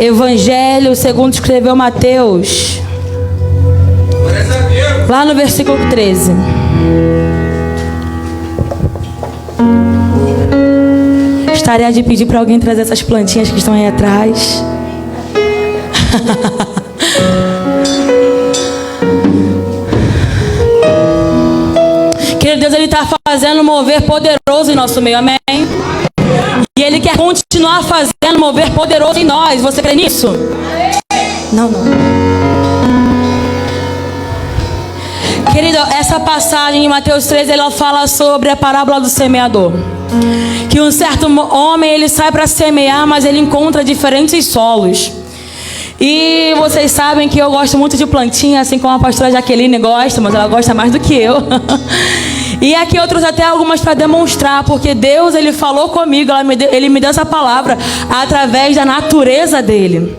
Evangelho segundo escreveu Mateus, lá no versículo 13. Gostaria de pedir para alguém trazer essas plantinhas que estão aí atrás. Querido Deus, Ele está fazendo um mover poderoso em nosso meio, amém? E Ele quer continuar fazendo um mover poderoso em nós. Você crê nisso? Não. Querido, essa passagem em Mateus 13, ela fala sobre a parábola do semeador. Que um certo homem, ele sai para semear, mas ele encontra diferentes solos. E vocês sabem que eu gosto muito de plantinha, assim como a pastora Jaqueline gosta, mas ela gosta mais do que eu. E aqui eu trouxe até algumas para demonstrar, porque Deus, Ele falou comigo, Ele me deu essa palavra através da natureza dEle.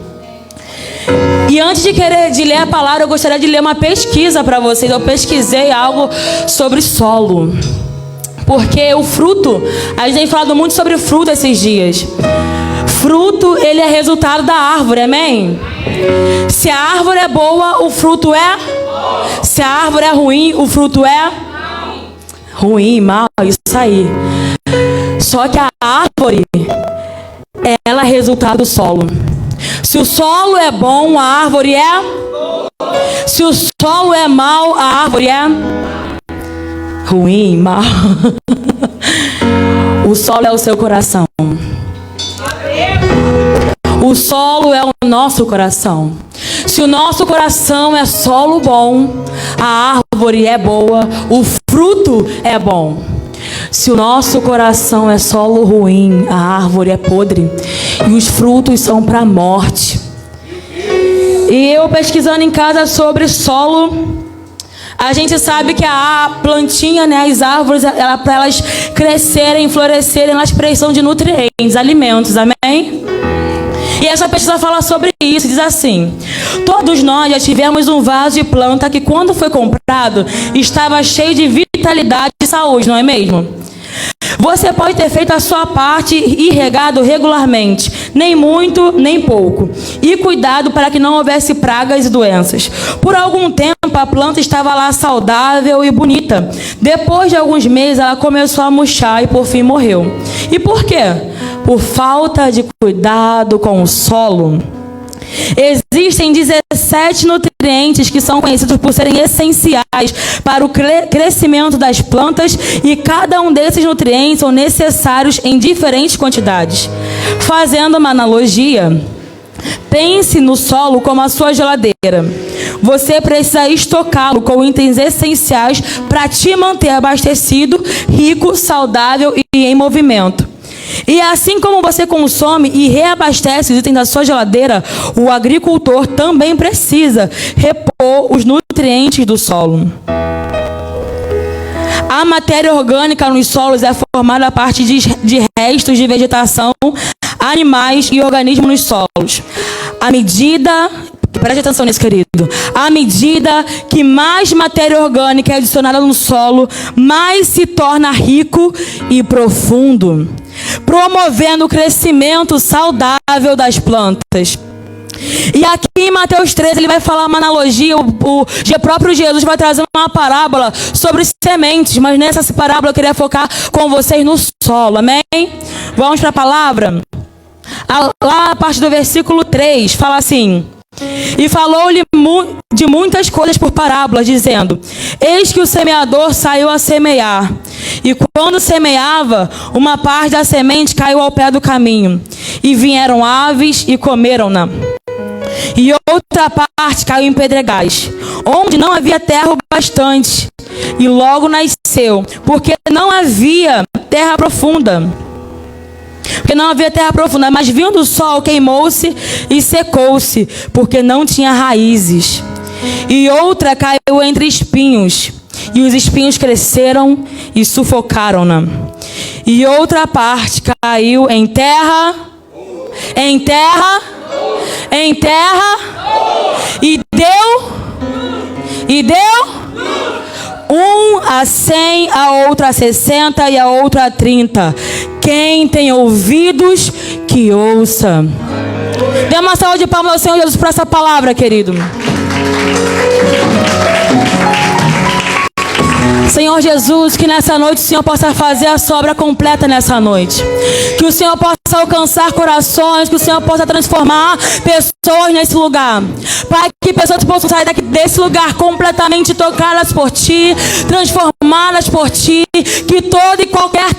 E antes de ler a palavra, eu gostaria de ler uma pesquisa para vocês. Eu pesquisei algo sobre solo. Porque o fruto, a gente tem falado muito sobre fruto esses dias. Fruto, ele é resultado da árvore, amém? Se a árvore é boa, o fruto é? Se a árvore é ruim, o fruto é? Ruim, mal, isso aí. Só que a árvore, ela é resultado do solo. Se o solo é bom, a árvore é? Se o solo é mau, a árvore é? Ruim, mal. O solo é o seu coração. O solo é o nosso coração. Se o nosso coração é solo bom, a árvore é boa, o fruto é bom. Se o nosso coração é solo ruim, a árvore é podre e os frutos são para a morte. E eu pesquisando em casa sobre solo, a gente sabe que a plantinha, né, as árvores, para elas crescerem, florescerem, elas precisam de nutrientes, alimentos, amém? E essa pesquisa fala sobre isso, diz assim: todos nós já tivemos um vaso de planta que quando foi comprado, estava cheio de vitalidade e saúde, não é mesmo? Você pode ter feito a sua parte e regado regularmente, nem muito, nem pouco. E cuidado para que não houvesse pragas e doenças. Por algum tempo a planta estava lá saudável e bonita. Depois de alguns meses ela começou a murchar e por fim morreu. E por quê? Por falta de cuidado com o solo. Existem 17 nutrientes que são conhecidos por serem essenciais para o crescimento das plantas e cada um desses nutrientes são necessários em diferentes quantidades. Fazendo uma analogia, pense no solo como a sua geladeira. Você precisa estocá-lo com itens essenciais para te manter abastecido, rico, saudável e em movimento. E assim como você consome e reabastece os itens da sua geladeira, o agricultor também precisa repor os nutrientes do solo. A matéria orgânica nos solos é formada a partir de restos de vegetação, animais e organismos nos solos. Preste atenção nisso, querido. À medida que mais matéria orgânica é adicionada no solo, mais se torna rico e profundo, promovendo o crescimento saudável das plantas. E aqui em Mateus 13 ele vai falar uma analogia, o próprio Jesus vai trazer uma parábola sobre sementes, mas nessa parábola eu queria focar com vocês no solo, amém? Vamos para a palavra? Lá a parte do versículo 3 fala assim: e falou-lhe de muitas coisas por parábolas, dizendo: eis que o semeador saiu a semear. E quando semeava, uma parte da semente caiu ao pé do caminho. E vieram aves e comeram-na. E outra parte caiu em pedregais, onde não havia terra o bastante. E logo nasceu, porque não havia terra profunda. Mas vindo o sol, queimou-se e secou-se, porque não tinha raízes. E outra caiu entre espinhos, e os espinhos cresceram e sufocaram-na. E outra parte caiu em terra, e deu um a 100, a outra a 60 e a outra a 30. Quem tem ouvidos, que ouça. Dê uma salva de palmas ao Senhor Jesus por essa palavra, querido. Senhor Jesus, que nessa noite o Senhor possa fazer a sua obra completa nessa noite. Que o Senhor possa alcançar corações, que o Senhor possa transformar pessoas nesse lugar. Pai, que pessoas possam sair desse lugar completamente tocadas por Ti, transformadas por Ti. Que toda e qualquer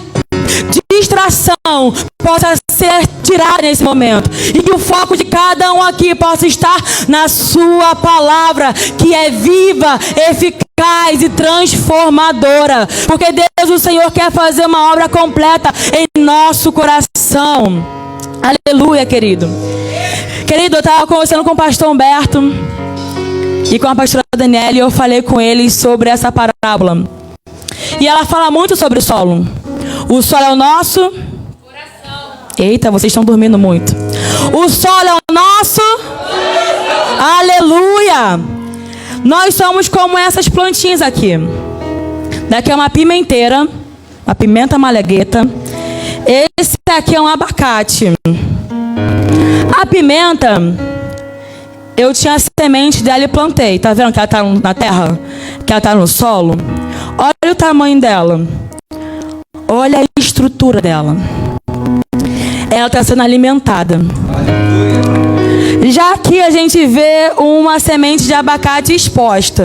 distração possa ser tirada nesse momento. E que o foco de cada um aqui possa estar na Sua palavra, que é viva, eficaz e transformadora. Porque Deus, o Senhor, quer fazer uma obra completa em nosso coração. Aleluia, querido. Querido, eu estava conversando com o pastor Humberto e com a pastora Daniela, e eu falei com eles sobre essa parábola. E ela fala muito sobre o solo. O solo é o nosso coração. Eita, vocês estão dormindo muito. O solo é o nosso coração. Aleluia. Nós somos como essas plantinhas aqui. Daqui é uma pimenteira, uma pimenta malagueta. Esse aqui é um abacate. A pimenta, eu tinha a semente dela e plantei. Tá vendo que ela tá na terra? Que ela tá no solo? Olha o tamanho dela. Olha a estrutura dela. Ela está sendo alimentada. Já aqui a gente vê uma semente de abacate exposta.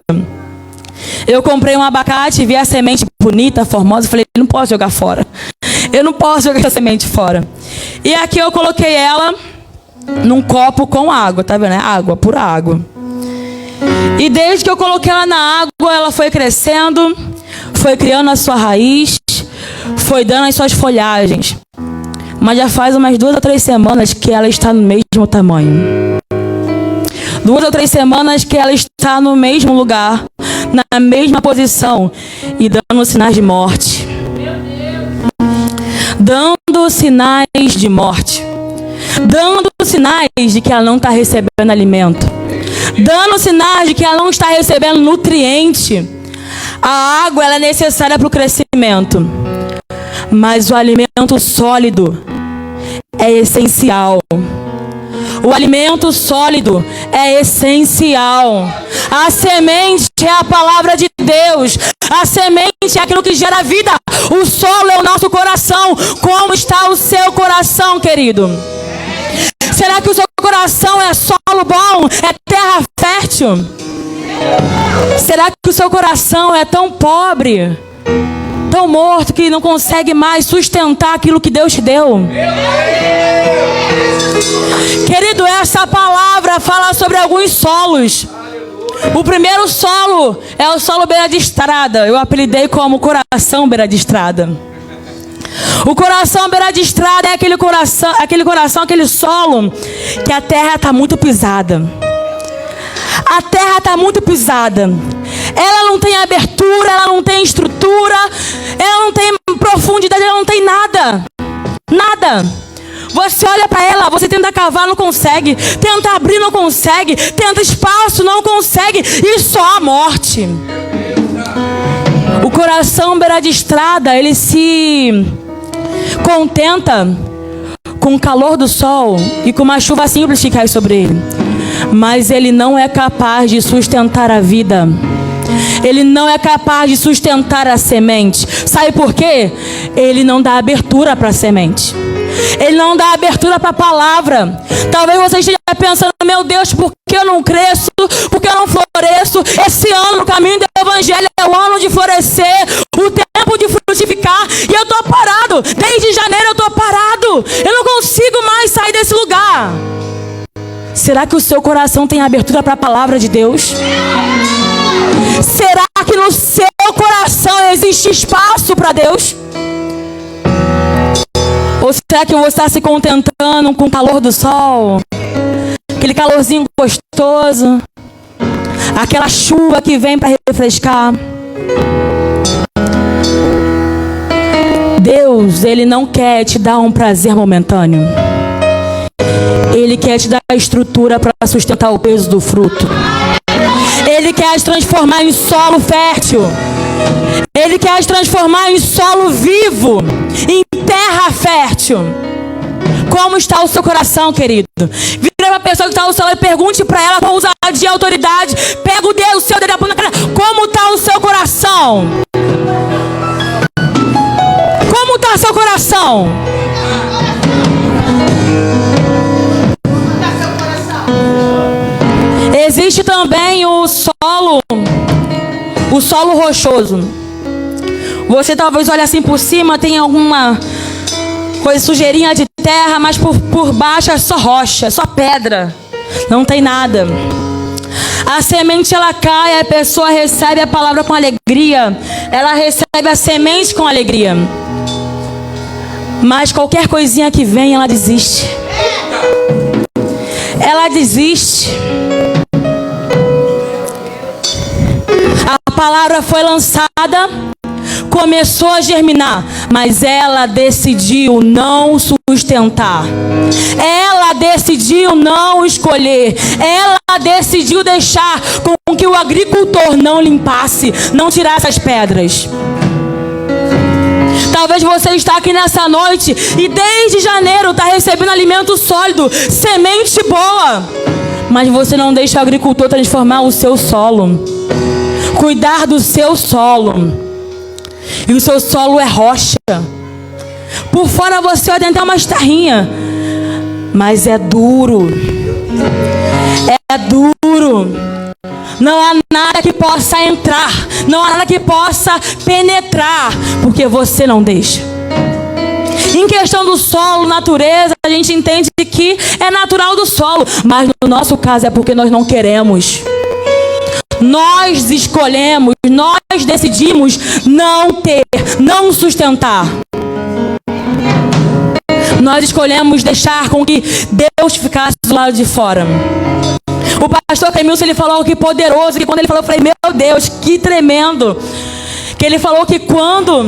Eu comprei um abacate, vi a semente bonita, formosa, falei, não posso jogar fora. Eu não posso jogar essa semente fora. E aqui eu coloquei ela num copo com água, tá vendo? É água, pura água. E desde que eu coloquei ela na água, ela foi crescendo, foi criando a sua raiz, foi dando as suas folhagens. Mas já faz umas 2 ou 3 semanas que ela está no mesmo tamanho. 2 ou 3 semanas que ela está no mesmo lugar, na mesma posição e dando sinais de morte. Dando sinais de morte. Dando sinais de que ela não está recebendo alimento. Dando sinais de que ela não está recebendo nutriente. A água ela é necessária para o crescimento. Mas o alimento sólido é essencial. O alimento sólido é essencial. A semente é a palavra de Deus. A semente é aquilo que gera vida. O solo é o nosso coração. Como está o seu coração, querido? Será que o seu coração é solo bom? É terra fértil? Será que o seu coração é tão pobre, tão morto, que não consegue mais sustentar aquilo que Deus te deu? Querido, essa palavra fala sobre alguns solos. O primeiro solo é o solo beira de estrada. Eu apelidei como coração beira de estrada. O coração beira de estrada é aquele coração, aquele solo que a terra está muito pisada. A terra está muito pisada. Ela não tem abertura, ela não tem estrutura, ela não tem profundidade, ela não tem nada. Nada. Você olha para ela, você tenta cavar, não consegue. Tenta abrir, não consegue. Tenta espaço, não consegue. E só a morte. O coração beira de estrada, ele se contenta com o calor do sol e com uma chuva simples que cai sobre ele. Mas ele não é capaz de sustentar a vida. Ele não é capaz de sustentar a semente. Sabe por quê? Ele não dá abertura para a semente. Ele não dá abertura para a palavra. Talvez você esteja pensando, meu Deus, por que eu não cresço? Por que eu não floresço? Esse ano, no caminho do evangelho, é o ano de florescer, o tempo de frutificar. E eu estou parado. Desde janeiro eu estou parado. Eu não consigo mais sair desse lugar. Será que o seu coração tem abertura para a palavra de Deus? Será que no seu coração existe espaço para Deus? Ou será que você está se contentando com o calor do sol? Aquele calorzinho gostoso? Aquela chuva que vem para refrescar? Deus, Ele não quer te dar um prazer momentâneo. Ele quer te dar a estrutura para sustentar o peso do fruto. Ele quer te transformar em solo fértil. Ele quer te transformar em solo vivo, em terra fértil. Como está o seu coração, querido? Vira para a pessoa que está ao seu lado e pergunte para ela com ousadia e autoridade. Pega o seu dedo na cara. Como está o seu coração? Como está seu coração? Existe também o solo rochoso. Você talvez olhe assim por cima, tem alguma coisa sujeirinha de terra, mas por baixo é só rocha, só pedra. Não tem nada. A semente ela cai, a pessoa recebe a palavra com alegria. Ela recebe a semente com alegria. Mas qualquer coisinha que vem, ela desiste. Ela desiste. A palavra foi lançada, começou a germinar, mas ela decidiu não sustentar. Ela decidiu não escolher. Ela decidiu deixar com que o agricultor não limpasse, não tirasse as pedras. Talvez você está aqui nessa noite e desde janeiro está recebendo alimento sólido, semente boa, mas você não deixa o agricultor transformar o seu solo, cuidar do seu solo. E o seu solo é rocha. Por fora você vai tentar uma terrinha, mas é duro. É duro. Não há nada que possa entrar, não há nada que possa penetrar, porque você não deixa. Em questão do solo, natureza, a gente entende que é natural do solo, mas no nosso caso é porque nós não queremos. Nós escolhemos, nós decidimos não ter, não sustentar. Nós escolhemos deixar com que Deus ficasse do lado de fora. O pastor Clemilson, ele falou que poderoso, que quando ele falou, eu falei, meu Deus, que tremendo. Que ele falou que quando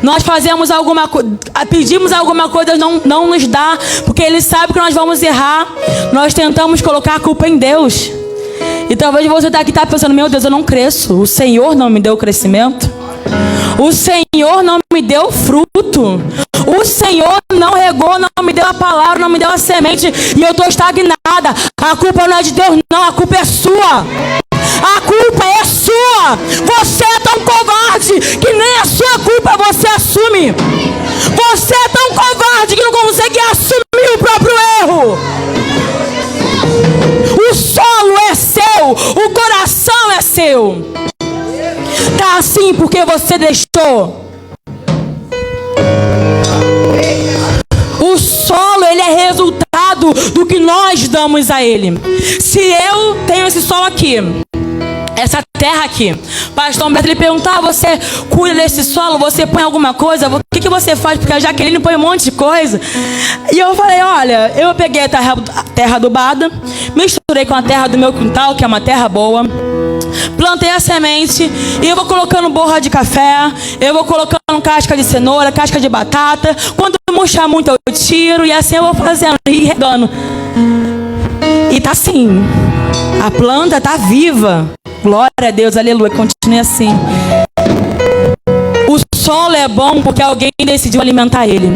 nós fazemos alguma coisa, pedimos alguma coisa, não nos dá, porque ele sabe que nós vamos errar. Nós tentamos colocar a culpa em Deus. E talvez você está aqui pensando, meu Deus, eu não cresço. O Senhor não me deu crescimento. O Senhor não me deu fruto. O Senhor não regou, não me deu a palavra, não me deu a semente. E eu estou estagnada. A culpa não é de Deus, não. A culpa é sua. A culpa é sua. Você é tão covarde que nem a sua culpa você assume. Você é tão covarde que não consegue assumir o próprio erro. O solo é seu, o coração é seu. Tá assim porque você deixou. O solo, ele é resultado do que nós damos a ele. Se eu tenho esse solo aqui, essa terra aqui, pastor Humberto, ele perguntar, você cuida desse solo, você põe alguma coisa, o que você faz? Porque a Jaqueline põe um monte de coisa. E eu falei, olha, eu peguei a terra adubada, misturei com a terra do meu quintal, que é uma terra boa, plantei a semente e eu vou colocando borra de café, eu vou colocando casca de cenoura, casca de batata. Quando murchar muito eu tiro e assim eu vou fazendo e regando. E tá assim, a planta tá viva. Glória a Deus, aleluia, continue assim. O solo é bom porque alguém decidiu alimentar ele.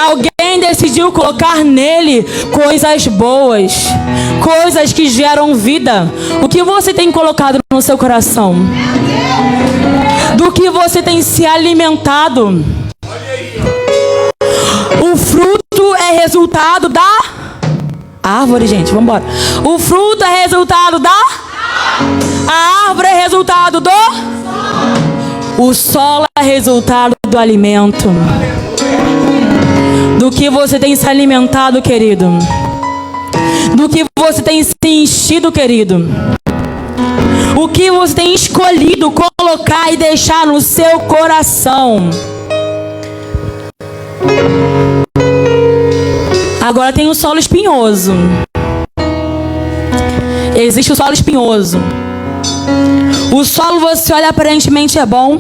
Alguém decidiu colocar nele coisas boas, coisas que geram vida. O que você tem colocado no seu coração? Do que você tem se alimentado? O fruto é resultado da árvore, gente, vamos embora. O fruto é resultado da... A árvore é resultado do... O solo é resultado do alimento. Do que você tem se alimentado, querido. Do que você tem se enchido, querido. O que você tem escolhido colocar e deixar no seu coração. Agora tem o solo espinhoso. Existe o solo espinhoso. O solo, você olha, aparentemente é bom.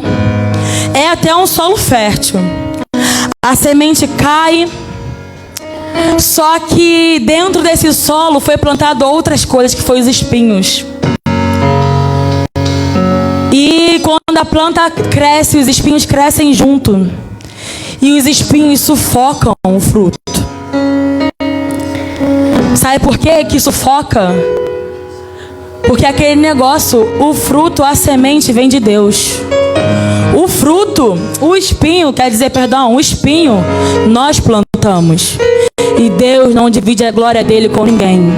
É até um solo fértil. A semente cai. Só que dentro desse solo foi plantado outras coisas, que foi os espinhos. E quando a planta cresce, os espinhos crescem junto. E os espinhos sufocam o fruto. Sabe por que sufoca? Porque aquele negócio, o fruto, a semente vem de Deus. O fruto, o espinho, o espinho nós plantamos. E Deus não divide a glória dele com ninguém.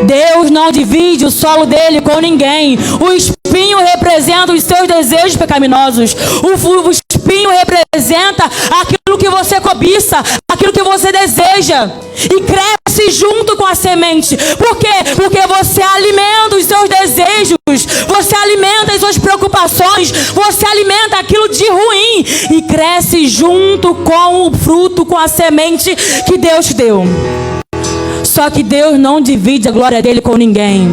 Deus não divide o solo dele com ninguém. O espinho representa os seus desejos pecaminosos. O espinho representa aquilo que você cobiça, aquilo que você deseja. E cresce junto com a semente. Por quê? Porque você alimenta os seus desejos. Você alimenta as suas preocupações. Você alimenta aquilo de ruim. E cresce junto com o fruto, com a semente que Deus te deu. Só que Deus não divide a glória dele com ninguém.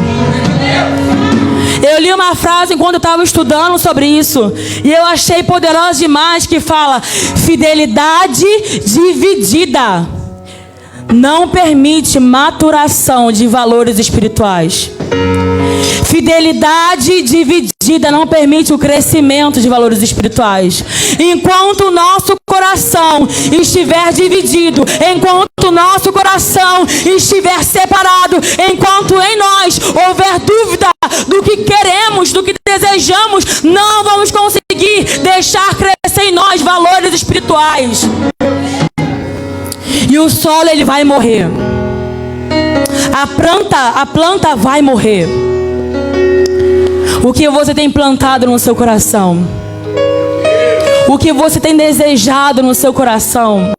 Eu li uma frase enquanto eu estava estudando sobre isso. E eu achei poderosa demais, que fala: fidelidade dividida não permite maturação de valores espirituais. Fidelidade dividida não permite o crescimento de valores espirituais. Enquanto o nosso coração estiver dividido, enquanto o nosso coração estiver separado, enquanto em nós houver dúvida do que queremos, do que desejamos, não vamos conseguir deixar crescer em nós valores espirituais. E o solo, ele vai morrer. A planta vai morrer. O que você tem plantado no seu coração? O que você tem desejado no seu coração?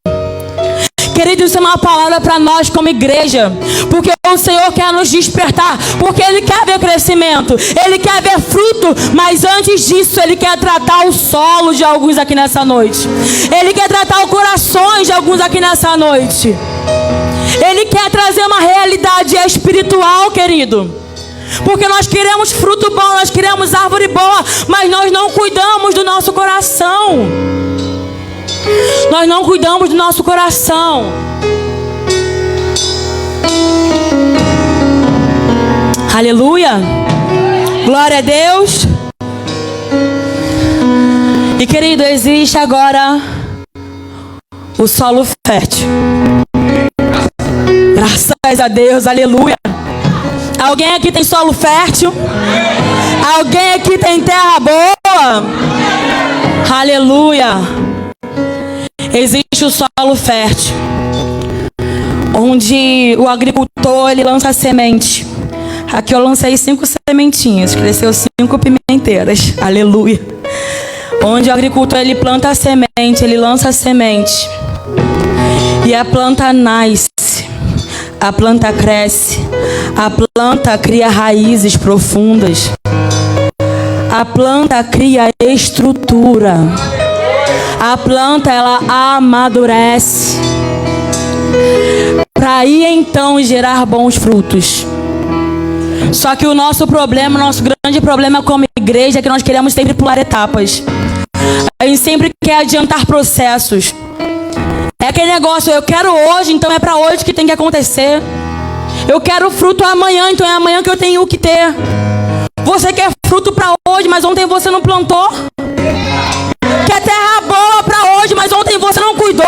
Querido, isso é uma palavra para nós como igreja. Porque o Senhor quer nos despertar. Porque Ele quer ver crescimento. Ele quer ver fruto. Mas antes disso, Ele quer tratar o solo de alguns aqui nessa noite. Ele quer tratar os corações de alguns aqui nessa noite. Ele quer trazer uma realidade espiritual, querido. Porque nós queremos fruto bom, nós queremos árvore boa, mas nós não cuidamos do nosso coração. Nós não cuidamos do nosso coração. Aleluia. Glória a Deus. E querido, existe agora o solo fértil. Graças a Deus, aleluia. Alguém aqui tem solo fértil? Alguém aqui tem terra boa? Aleluia. Existe o solo fértil, onde o agricultor, ele lança a semente. Aqui eu lancei 5 sementinhas, cresceu 5 pimenteiras. Aleluia. Onde o agricultor, ele planta a semente, ele lança a semente. E a planta nasce. A planta cresce. A planta cria raízes profundas. A planta cria estrutura. A planta, ela amadurece para aí então gerar bons frutos. Só que o nosso problema, nosso grande problema como igreja é que nós queremos sempre pular etapas. A gente sempre quer adiantar processos. É aquele negócio, eu quero hoje, então é para hoje que tem que acontecer. Eu quero fruto amanhã, então é amanhã que eu tenho que ter. Você quer fruto para hoje, mas ontem você não plantou? Quer terra boa para hoje, mas ontem você não cuidou?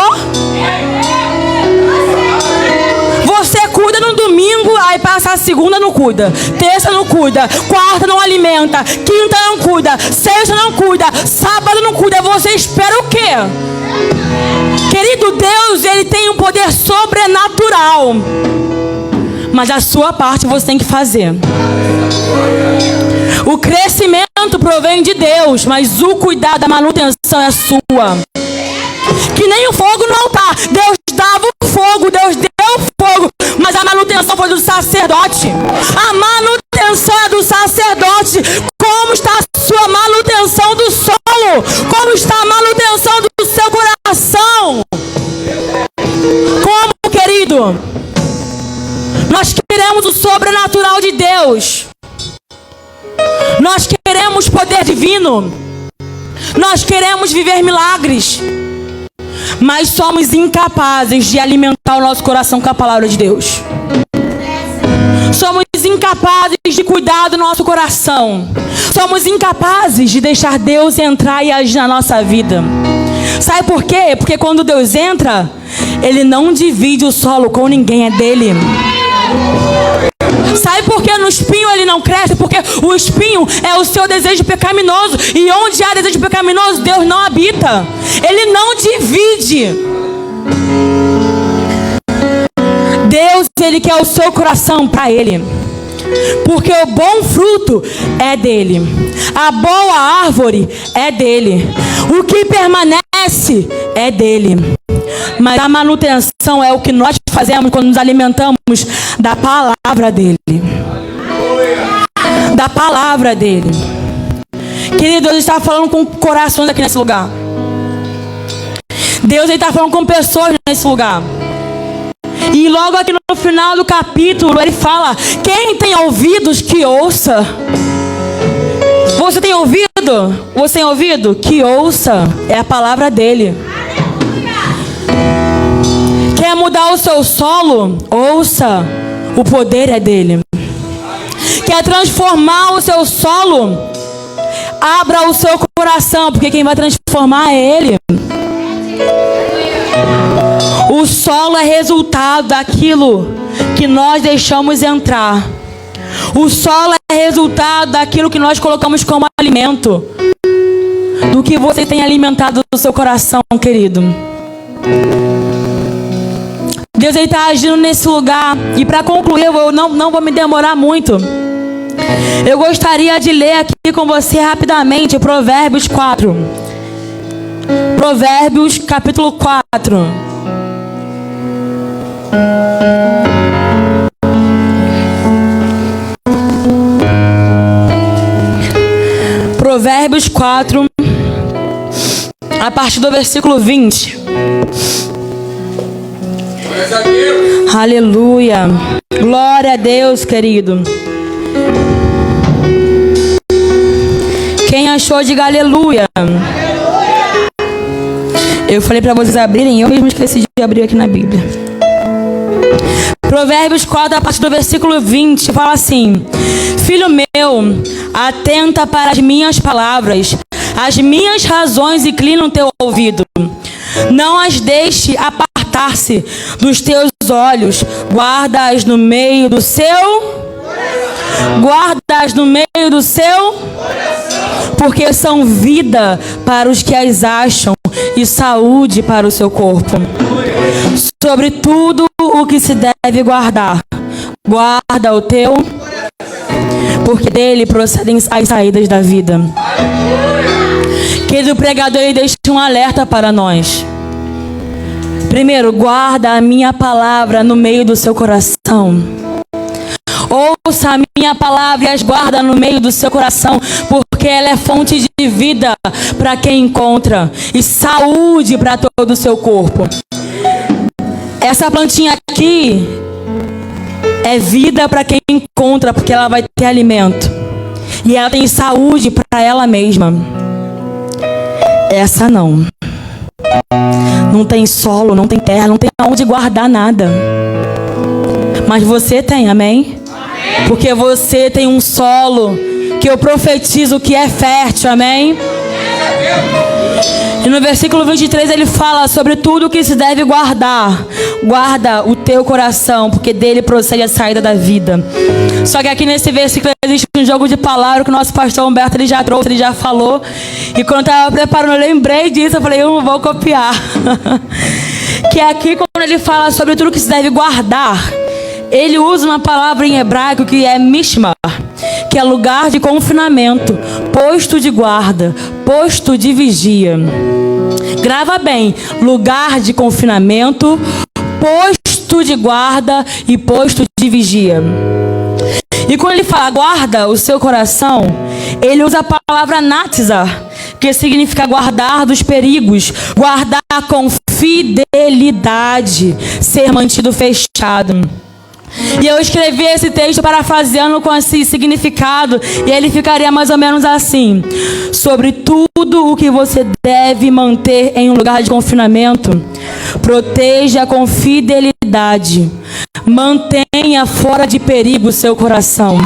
Você cuida no domingo, aí passa a segunda não cuida, terça não cuida, quarta não alimenta, quinta não cuida, sexta não cuida, sábado não cuida. Você espera o quê? Querido, Deus, Ele tem um poder sobrenatural, mas a sua parte você tem que fazer. O crescimento provém de Deus, mas o cuidado, a manutenção é sua. Que nem o fogo no altar. Deus dava o fogo, Deus deu o fogo, mas a manutenção foi do sacerdote. A manutenção é do sacerdote. Como está a sua manutenção do solo? Como está a manutenção do seu coração? Como, querido? Nós queremos o sobrenatural de Deus. Nós queremos poder divino. Nós queremos viver milagres. Mas somos incapazes de alimentar o nosso coração com a palavra de Deus. Somos incapazes de cuidar do nosso coração. Somos incapazes de deixar Deus entrar e agir na nossa vida. Sabe por quê? Porque quando Deus entra, Ele não divide o solo com ninguém, é dele. Sabe por que no espinho ele não cresce? Porque o espinho é o seu desejo pecaminoso. E onde há desejo pecaminoso, Deus não habita. Ele não divide. Deus, Ele quer o seu coração para Ele. Porque o bom fruto é dele. A boa árvore é dele. O que permanece é dele. Mas a manutenção é o que nós fazemos quando nos alimentamos da palavra dele. Da palavra dele. Querido, Deus está falando com corações aqui nesse lugar. Deus está falando com pessoas nesse lugar. E logo aqui no final do capítulo ele fala: quem tem ouvidos que ouça. Você tem ouvido? Você tem ouvido? Que ouça. É a palavra dele. Quer mudar o seu solo? Ouça. O poder é dele. Quer transformar o seu solo? Abra o seu coração, porque quem vai transformar é ele. O solo é resultado daquilo que nós deixamos entrar. O solo é resultado daquilo que nós colocamos como alimento. Do que você tem alimentado no seu coração, querido. Deus está agindo nesse lugar. E para concluir, eu não vou me demorar muito. Eu gostaria de ler aqui com você rapidamente Provérbios 4. Provérbios capítulo 4. Provérbios 4, a partir do versículo 20. Aleluia. Glória a Deus, querido. Quem achou, diga aleluia. Eu falei para vocês abrirem, eu mesmo esqueci de abrir aqui na Bíblia. Provérbios 4, a partir do versículo 20, fala assim: filho meu, atenta para as minhas palavras, as minhas razões inclina o teu ouvido. Não as deixe apartar-se dos teus olhos, guarda-as no meio do seu... Guarda-as no meio do seu... Porque são vida para os que as acham e saúde para o seu corpo. Sobre tudo o que se deve guardar, guarda o teu, porque dele procedem as saídas da vida. Querido pregador, ele deixa um alerta para nós. Primeiro, guarda a minha palavra no meio do seu coração. Ouça a minha palavra e as guarda no meio do seu coração, porque ela é fonte de vida para quem encontra e saúde para todo o seu corpo. Essa plantinha aqui é vida para quem encontra, porque ela vai ter alimento e ela tem saúde para ela mesma. Essa não. Não tem solo, não tem terra, não tem onde guardar nada. Mas você tem, amém? Porque você tem um solo que eu profetizo que é fértil, amém? E no versículo 23 ele fala sobre tudo o que se deve guardar. Guarda o teu coração, porque dele procede a saída da vida. Só que aqui nesse versículo existe um jogo de palavras que o nosso pastor Humberto ele já trouxe, ele já falou. E quando eu estava preparando, eu lembrei disso, eu falei, eu não vou copiar. Que aqui quando ele fala sobre tudo que se deve guardar, ele usa uma palavra em hebraico que é mishmar, que é lugar de confinamento, posto de guarda, posto de vigia. Grava bem, lugar de confinamento, posto de guarda e posto de vigia. E quando ele fala guarda o seu coração, ele usa a palavra natzar, que significa guardar dos perigos, guardar com fidelidade, ser mantido fechado. E eu escrevi esse texto parafraseando com esse significado, e ele ficaria mais ou menos assim: sobre tudo o que você deve manter em um lugar de confinamento, proteja com fidelidade, mantenha fora de perigo o seu coração.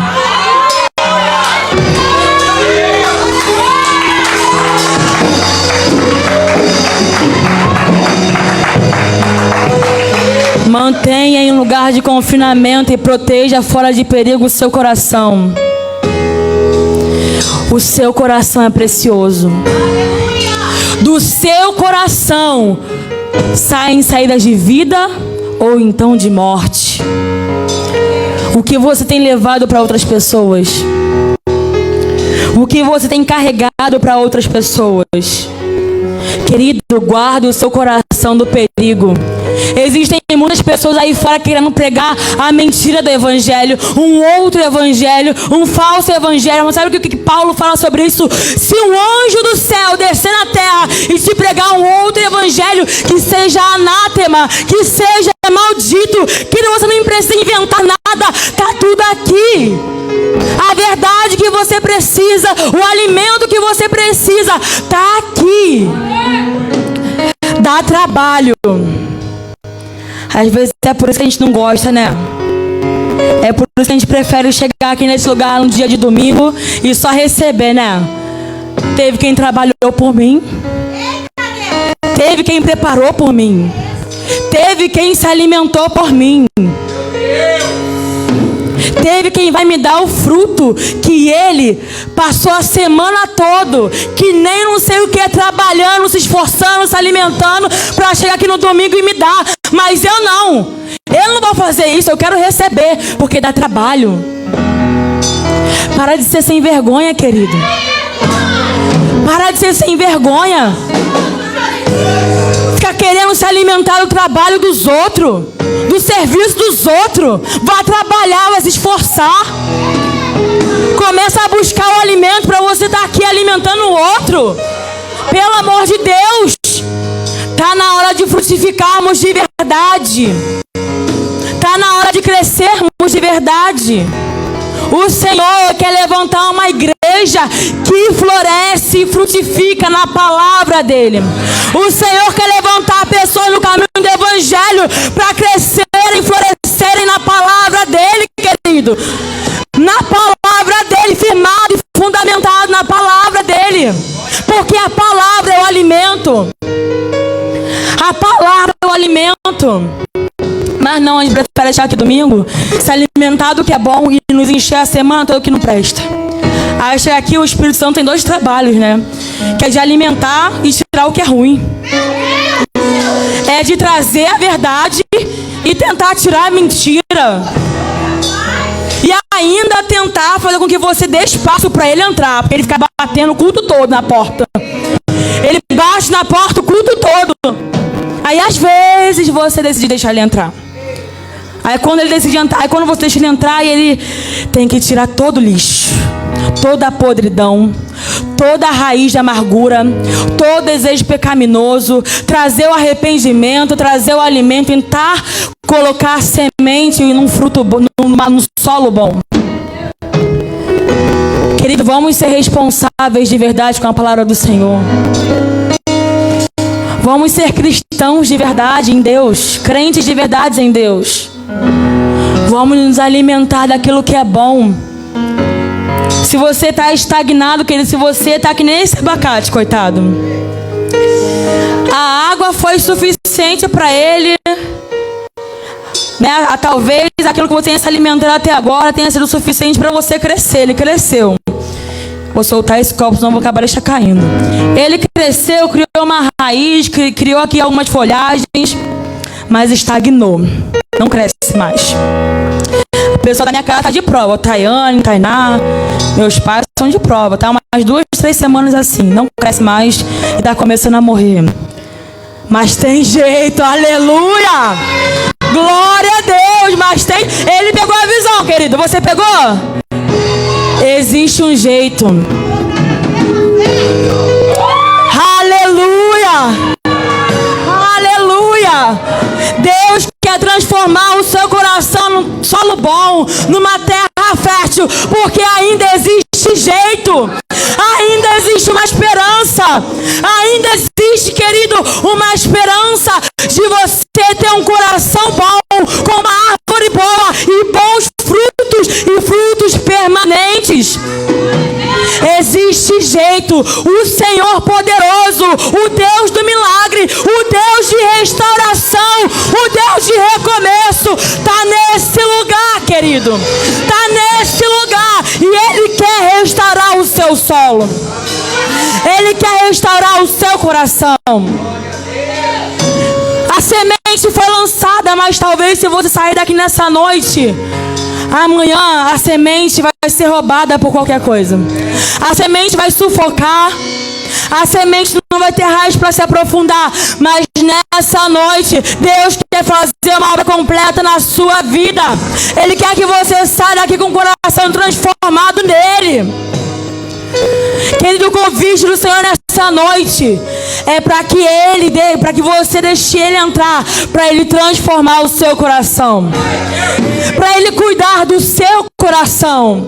Mantenha em lugar de confinamento e proteja fora de perigo o seu coração. O seu coração é precioso. Do seu coração saem saídas de vida ou então de morte. O que você tem levado para outras pessoas? O que você tem carregado para outras pessoas? Querido, guarde o seu coração do perigo. Existem muitas pessoas aí fora querendo pregar a mentira do evangelho, um outro evangelho, um falso evangelho. Mas sabe o que Paulo fala sobre isso? Se um anjo do céu descer na terra e te pregar um outro evangelho que seja anátema, que seja maldito, que você não precisa inventar nada, tá tudo aqui. A verdade que você precisa, o alimento que você precisa, tá aqui. Dá trabalho. Às vezes é por isso que a gente não gosta, né? É por isso que a gente prefere chegar aqui nesse lugar no dia de domingo e só receber, né? Teve quem trabalhou por mim. Teve quem preparou por mim. Teve quem se alimentou por mim. Teve quem vai me dar o fruto que ele passou a semana toda, que nem não sei o que, trabalhando, se esforçando, se alimentando para chegar aqui no domingo e me dar. Mas eu não vou fazer isso, eu quero receber, porque dá trabalho. Para de ser sem vergonha, querido. Para de ser sem vergonha. Fica querendo se alimentar do trabalho dos outros, do serviço dos outros. Vá trabalhar, vai se esforçar. Começa a buscar o alimento para você estar aqui alimentando o outro. Pelo amor de Deus. Está na hora de frutificarmos de verdade. Está na hora de crescermos de verdade. O Senhor quer levantar uma igreja que floresce e frutifica na palavra dEle. O Senhor quer levantar pessoas no caminho do Evangelho para crescerem e florescerem na palavra dEle, querido. Na palavra dEle, firmado e fundamentado na palavra dEle. Porque a palavra é o alimento. A palavra é o alimento. Mas não, a gente prefere deixar aqui domingo, se alimentar do que é bom e nos encher a semana toda que não presta. Aí chega aqui, o Espírito Santo tem 2 trabalhos, né? Que é de alimentar e tirar o que é ruim. É de trazer a verdade e tentar tirar a mentira. E ainda tentar fazer com que você dê espaço para ele entrar, porque ele fica batendo o culto todo na porta. Ele bate na porta o culto todo. Aí às vezes você decide deixar ele entrar. Aí quando ele decide entrar, aí quando você deixa ele entrar, ele tem que tirar todo o lixo, toda a podridão, toda a raiz de amargura, todo desejo pecaminoso, trazer o arrependimento, trazer o alimento, tentar colocar a semente num fruto bom, num solo bom. Querido, vamos ser responsáveis de verdade com a palavra do Senhor. Vamos ser cristãos de verdade em Deus, crentes de verdade em Deus. Vamos nos alimentar daquilo que é bom. Se você está estagnado, querido, se você está que nem esse abacate, coitado. A água foi suficiente para ele, né? Talvez aquilo que você tenha se alimentado até agora tenha sido suficiente para você crescer. Ele cresceu. Vou soltar esse copo, senão vou acabar deixando caindo. Ele cresceu, criou uma raiz, criou aqui algumas folhagens, mas estagnou. Não cresce mais. O pessoal da minha casa está de prova. O Tayane, Tainá, meus pais são de prova. Tá umas 2, 3 semanas assim. Não cresce mais e está começando a morrer. Mas tem jeito, aleluia! Glória a Deus, mas tem... Ele pegou a visão, querido. Você pegou? Existe um jeito. Aleluia! Aleluia! Deus quer transformar o seu coração num solo bom, numa terra fértil, porque ainda existe jeito. Ainda existe uma esperança. Ainda existe, querido, uma esperança de você ter um coração bom, com uma árvore boa e bons frutos e frutos permanentes. Existe jeito. O Senhor poderoso, o Deus do milagre, o Deus de restauração, o Deus de recomeço, está nesse lugar, querido. Está nesse lugar. E Ele quer restaurar o seu solo. Ele quer restaurar o seu coração. A semente foi lançada, mas talvez se você sair daqui nessa noite, amanhã a semente vai ser roubada por qualquer coisa. A semente vai sufocar. A semente não vai ter raiz para se aprofundar. Mas nessa noite, Deus quer fazer uma obra completa na sua vida. Ele quer que você saia daqui com o coração transformado nele. Querido, o convite do Senhor nessa noite é para que Ele dê, para que você deixe Ele entrar, para Ele transformar o seu coração, para Ele cuidar do seu coração,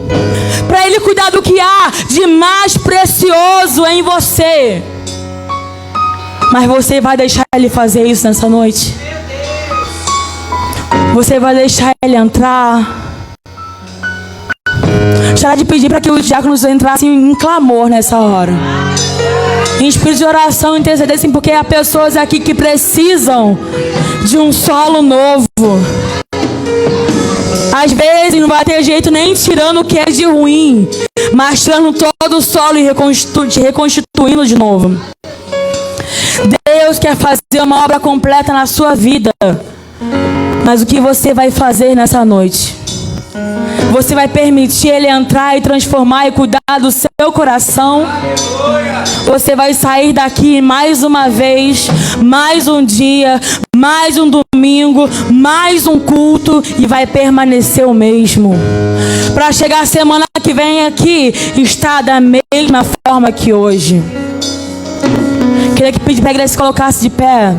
para Ele cuidar do que há de mais precioso em você. Mas você vai deixar Ele fazer isso nessa noite? Você vai deixar Ele entrar? Gostaria de pedir para que os diáconos entrassem em clamor nessa hora, em espírito de oração, intercedessem, porque há pessoas aqui que precisam de um solo novo. Às vezes não vai ter jeito nem tirando o que é de ruim, mas tirando todo o solo e reconstituindo de novo. Deus quer fazer uma obra completa na sua vida. Mas o que você vai fazer nessa noite? Você vai permitir Ele entrar e transformar e cuidar do seu coração? Você vai sair daqui mais uma vez, mais um dia, mais um domingo, mais um culto e vai permanecer o mesmo? Para chegar a semana que vem aqui, está da mesma forma que hoje. Queria que pedir para a igreja se colocasse de pé.